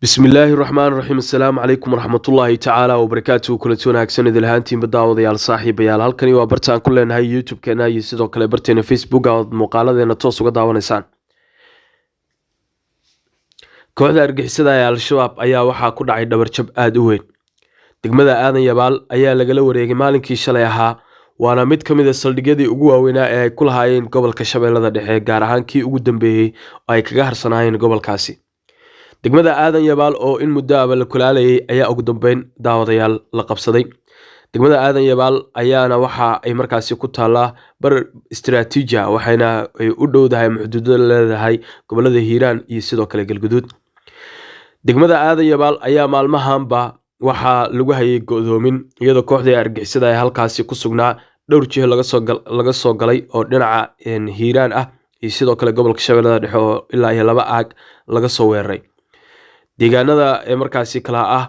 بسم الله الرحمن الرحيم السلام عليكم ورحمة الله تعالى وبركاته كل تونا أكسن إذا الهانتين بداود يا صاحب يا هالكني وبرتان كلنا هاي يوتيوب كنا يسدو كلا برتين فيسبوك أو مقالة إن توصل قدام ونسان كوحدة أرجع سدا يا الشباب أيا وحى كل عيد برشب آدوين دقمدا آذن يبال أيا لجلو ريج مالك كيشليها وأنا متكم إذا صلدقدي أجوا ونا كل هاين قبل كشباب هذا ده جارهان كي وجودن به أي كجهر صناعين قبل كاسي degmada aadan yabaal oo in muddo ah la kulaalayay ayaa ugu dambeyn daawadayaal la qabsaday degmada aadan yabaal ayaana waxa ay markaasi ku taalaa bar istiraatiiji ah waxayna ay u dhowdahay xuduudada leedahay gobolada Hiiraan iyo sidoo kale Galgaduud degmada aadan yabaal ayaa maalmahanba waxa lagu hayay godoomin iyadoo kooxda argixisada ay halkaasi ku sugnaa dhowr jeer laga soo galay oo dhinaca Hiiraan ah iyo sidoo kale gobolka Shabeellaha Dhexe oo ilaa iyo laba aag laga soo weeraray deegaanada ee markaasi kala ah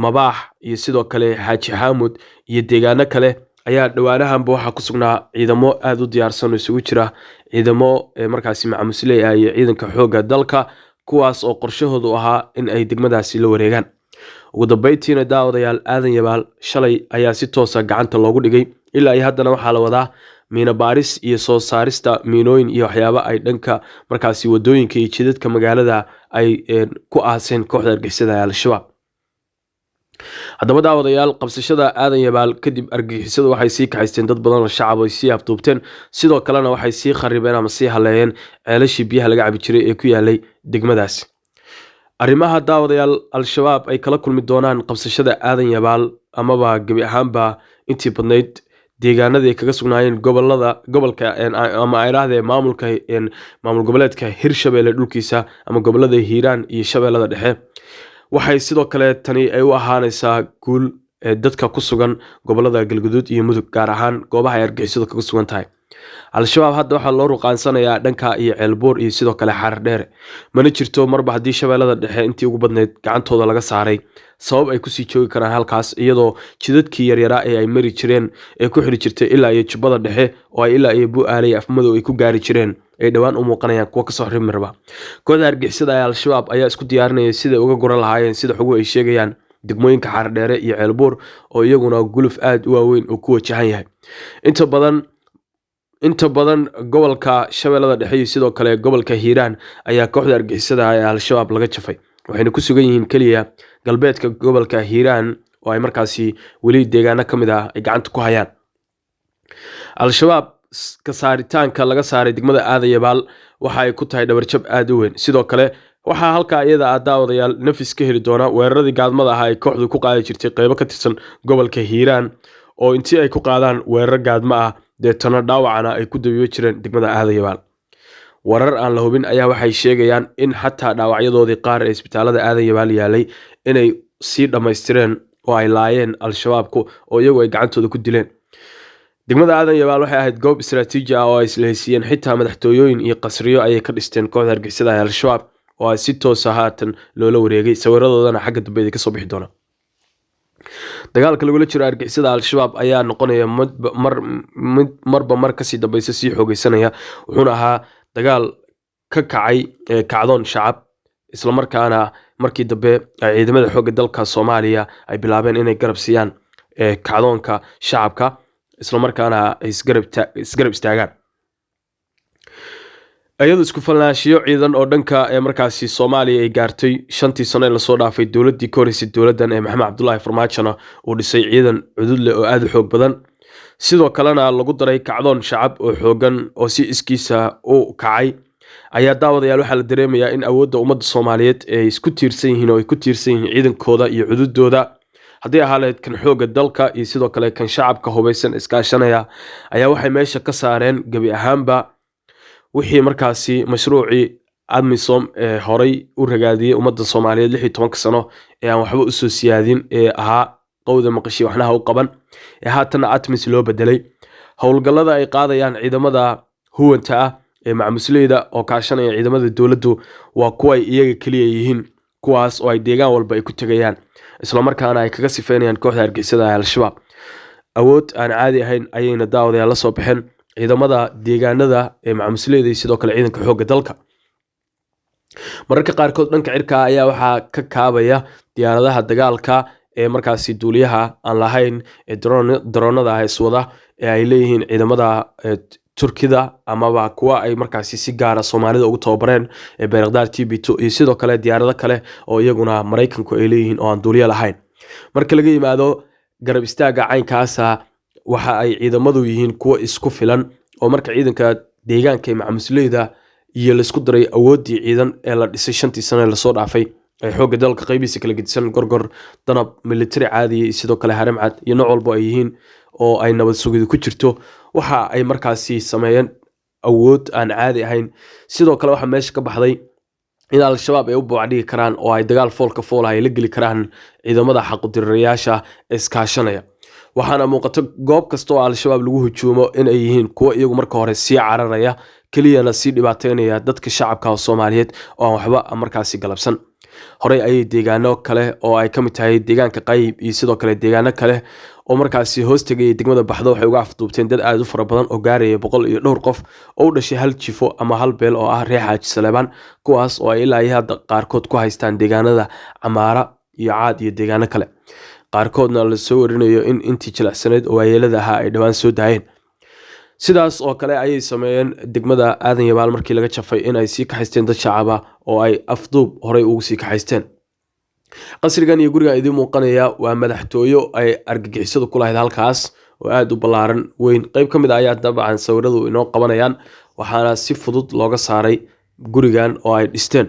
Mabaax iyo sidoo kale Xaaji Xaamud iyo deegaano kale ayaa dhawaanahanba waxa ku sugnaa ciidamo aad u diyaarsan oo isugu jira ciidamo markaasi macmuusley ah iyo ciidanka xoogga dalka kuwaas oo qorshahoodu ahaa in ay degmadaasi la wareegaan ugu dambeyntiina daawadayaal aadan yabaal shalay ayaa si toos ah gacanta loogu dhigay ilaa ay haddana waxa la wadaa miina baaris iyo soo saarista miinooyin iyo waxyaabo ay dhanka markaasi wadooyinka iyo jidadka magaalada ay ku aaseen kooxda argixisada al-shabaab haddaba daawadayaal qabsashada aadan yabaal kadib argixisadu waxay sii kaxaysteen dad badan oo shacab ay sii afduubteen sidoo kalena waxay sii kharibeen ama sii haleeyeen ceelashii biyaha laga cabi jiray ee ku yaalay degmadaas arrimaha daawadayaal al-shabaab ay kala kulmi doonaan qabsashada aadan yabaal amaba gabi ahaanba intii badnayd deegaanada ay kaga sugnaayeen gobolka ama ayraahde maamul goboleedka Hirshabeelle dhulkiisa ama gobolada Hiiraan iyo Shabeellada Dhexe waxay sidoo kale tani ay u ahaanaysaa guul dadka ku sugan gobolada Galgaduud iyo Mudug gaar ahaan goobaha ay argixisadu kaga sugan tahay al-shabaab hadda waxa loo ruqaansanayaa dhanka iyo ceelboor iyo sidoo kale xarar dheer mana jirto marba haddii Shabeellada Dhexe intii ugu badneyd gacantooda laga saaray sabab ay ku sii joogi karaan halkaas iyadoo jidadkii yaryara ee ay mari jireen ee ku xiri jirtay ilaa iyo Jubbada Dhexe oo ay ilaa iyo Bu'aale afmadow ay ku gaari jireen ay dhawaan u muuqanayaan kuwa ka soo rimirba kooxda argixisada al-shabaab ayaa isku diyaarinaya sida uga goran lahaayeen sida xugu ay sheegayaan degmooyinka xarar dheere iyo ceelboor oo iyaguna guluf aad u waaweyn oo ku wajahan yahay inta badan gobolka Shabeellada Dhexe iyo sidoo kale gobolka Hiiraan ayaa kooxda argixisada al-shabaab laga jafay waxayna ku sugan yihiin kaliya galbeedka gobolka Hiiraan oo ay markaasi wali deegaano kamid ah ay gacanta ku hayaan al-shabaab ka saaritaanka laga saaray degmada aadan yabaal waxa ay ku tahay dhabarjab aad u weyn sidoo kale waxa halka iyada daawadayaal nafis ka heli doona weeraradii gaadmada ah ay kooxdu ku qaadi jirtay qaybo ka tirsan gobolka Hiiraan oo intii ay ku qaadaan weerar gaadma ah deetana dhaawacana ay ku dabiyo jireen degmada aadan yabaal warar aan la hubin ayaa waxay sheegayaan in xataa dhaawacyadoodii qaar ee isbitaalada aadan yabaal yaalay inay sii dhameystireen oo ay laayeen al-shabaabku oo iyagu ay gacantooda ku dileen degmada aadan yabaal waxay ahayd goob istiraatiiji ah oo ay isla heshiiyeen xitaa madaxtooyooyin iyo qasriyo ayay ka dhisteen kooxda argixisada al-shabaab oo ay si toos ah haatan loola wareegay sawiradoodana xagga dambe ka soo bixi doona dagaalka lagula jiro argixisada al-shabaab ayaa noqonaya marba mar kasii dambaysa sii xoogeysanaya wuxuuna ahaa dagaal ka kacay kacdoon shacab isla markaana markii dambe ciidamada xoogga dalka Soomaaliya ay bilaabeen inay garab siiyaan kacdoonka shacabka isla markaana ay isgarab istaagaan ayadoo isku falnaashiyo ciidan oo dhanka markaasi Soomaaliya ay gaartay 5 sano la soo dhaafay dawladii kooreysa dawladan Maxamed Cabdullaahi Farmaajo oo dhisay ciidan cudud leh oo aad u xoog badan sidoo kalena lagu daray kacdoon shacab oo xoogan oo si iskiisa u kacay ayaa daawadayaal waxa la dareemayaa in awoodda ummadda Soomaaliyeed ay isku tiirsan yihiin oo ay ku tiirsan yihiin ciidankooda iyo cududooda haddii ahaaleed kan xoogga dalka iyo sidoo kale kan shacabka hubeysan iskaashanaya ayaa waxay meesha ka saareen gabi ahaanba wixii markaasi mashruuci AMISOM horay u ragaadiyay ummadda Soomaaliyeed 16 sano ee aan waxba u soo siyaadin ee ahaa qowda maqashii waxnaha u qaban ee haatana ATMIS loo bedelay howlgallada ay qaadayaan ciidamada huwanta ah ee macmuusleyda oo kaashanaya ciidamada dawladdu waa kuwa ay iyaga kaliya yihiin kuwaas oo ay deegaan walba ay ku tagayaan isla markaana ay kaga sifeynayaan kooxda argixisada al-shabaab awood aan caadi ahayn ayayna daawadayaal la soo baxeen ciidamada deegaanada ee macmuusleyda sidoo kale ciidanka xoogga dalka mararka qaarkood dhanka cirka ayaa waxaa ka kaabaya diyaaradaha dagaalka ee markaasi duuliyaha aan lahayn ee daroonada iswada ee ay leeyihiin ciidamada Turkida amaba kuwa ay markaasi si gaar ah Soomaalida ugu tababareen ee Bayraktar TB2 iyo sidoo kale diyaarado kale oo iyaguna Mareykanku ay leeyihiin oo aan duuliye lahayn. Marka laga yimaado garab istaaga caynkaas waxa ay ciidamadu yihiin kuwa isku filan oo marka ciidanka deegaanka ee macmusleyda iyo la isku daray awoodii ciidan ee la dhisay 5 sano la soo dhaafay ay xoogga dalka qaybiisa kala gedisan gorgor danab military caadi sidoo kale haramcad iyo nooc walba ay yihiin oo ay nabad sugid ku jirto waxa ay markaasi sameeyeen awood aan caadi ahayn. sidoo kale waxa meesha ka baxday in al-shabaab ay u boocdigi karaan oo ay dagaal foolka fool ay la geli karaan ciidamada xaqu-dirirayaasha iskaashanaya. waxaana muuqato goob kasta oo al-shabaab lagu hujuumo in ay yihiin kuwa iyagu marka hore sii cararaya keliyana sii dhibaateynaya dadka shacabka Soomaaliyeed oo aan waxba markaasi galabsan. horey ay deegaano kale oo ay kamid tahay deegaanka Qayb iyo sidoo kale deegaano kale oo markaasi hoostagay degmada Baxdo waxay uga afduubteen dad aad u fara badan oo gaaraya 100 iyo dhowr qof oo u dhashay hal jifo ama hal beel oo ah reer Xaaji Saleebaan kuwaas oo ay ilaa hadda qaarkood ku haystaan deegaanada Camaara iyo Caad iyo deegaano kale qaarkoodna la soo warinayo in intii jilicsaneed oo ayeelada ahaa ay dhawaan soo daayeen. sidaas oo kale ayay sameeyeen degmada Aadan Yabaal markii laga jafay in ay sii kaxaysteen dad shacab ah oo ay afduub horey ugu sii kaxaysteen. qasrigan iyo guriga idin muuqanaya waa madaxtooyo ay argagixisadu ku lahayd halkaas oo aad u ballaaran weyn qayb kamid ah ayaa dabcan sawiradu inoo qabanayaan waxaana si fudud looga saaray gurigan oo ay dhisteen.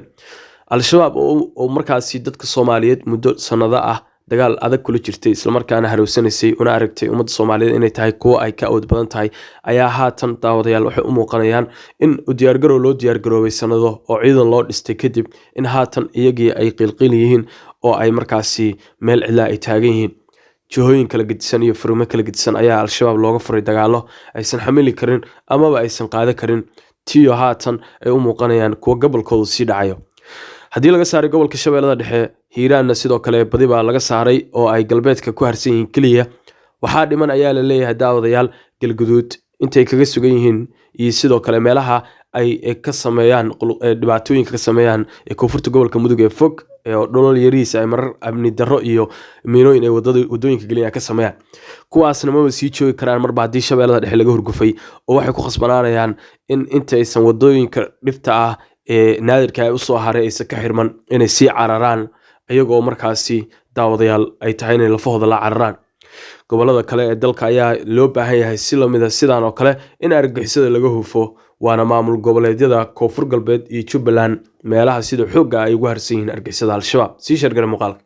al-shabaab oo markaasi dadka Soomaaliyeed muddo sanado ah dagaal adag kula jirtay isla markaana harowsanaysay una aragtay ummadda Soomaaliyeed inay tahay kuwa ay ka awood badan tahay ayaa haatan daawadayaal waxay u muuqanayaan in u diyaargarow loo diyaargaroobay sanado oo ciidan loo dhistay kadib in haatan iyagii ay qilqil yihiin oo ay markaasi meel cidla ay taagan yihiin. jihooyin kala gedisan iyo furmo kala gedisan ayaa al-shabaab looga furay dagaalo aysan xamili karin amaba aysan qaada karin tiyo haatan ay u muuqanayaan kuwa gobolkooda sii dhacayo. haddii laga saaray gobolka Shabeellada Dhexe Hiiraanna sidoo kale badi baa laga saaray oo ay galbeedka ku harsan yihiin kaliya waxaa dhiman ayaa la leeyahay daawadayaal Galguduud intay kaga sugan yihiin iyo sidoo kale meelaha ay ka sameeyaan dhibaatooyinka ka sameeyaan ee koonfurta gobolka Mudug ee fog ee dholol yariis ay marar amni darro iyo miinooyin ay wadooyinka galiyaan ka sameeyaan kuwaasna ma sii joogi karaan marba haddii Shabeellada Dhexe laga hurgufay oo waxay ku khasbanaanayaan in intaysan wadooyinka dhifta ah ee naadirka ay u soo haray aysan ka xirman inay sii cararaan iyagoo markaasi daawadayaal ay tahay inay lafahooda la cararaan. gobolada kale ee dalka ayaa loo baahan yahay si lamid ah sidaan oo kale in argagixisada laga hufo waana maamul goboleedyada Koonfur Galbeed iyo Jubbaland meelaha sida xoogga ay ugu harsan yihiin argagixisada al-shabaab. sii shargara muuqaalka.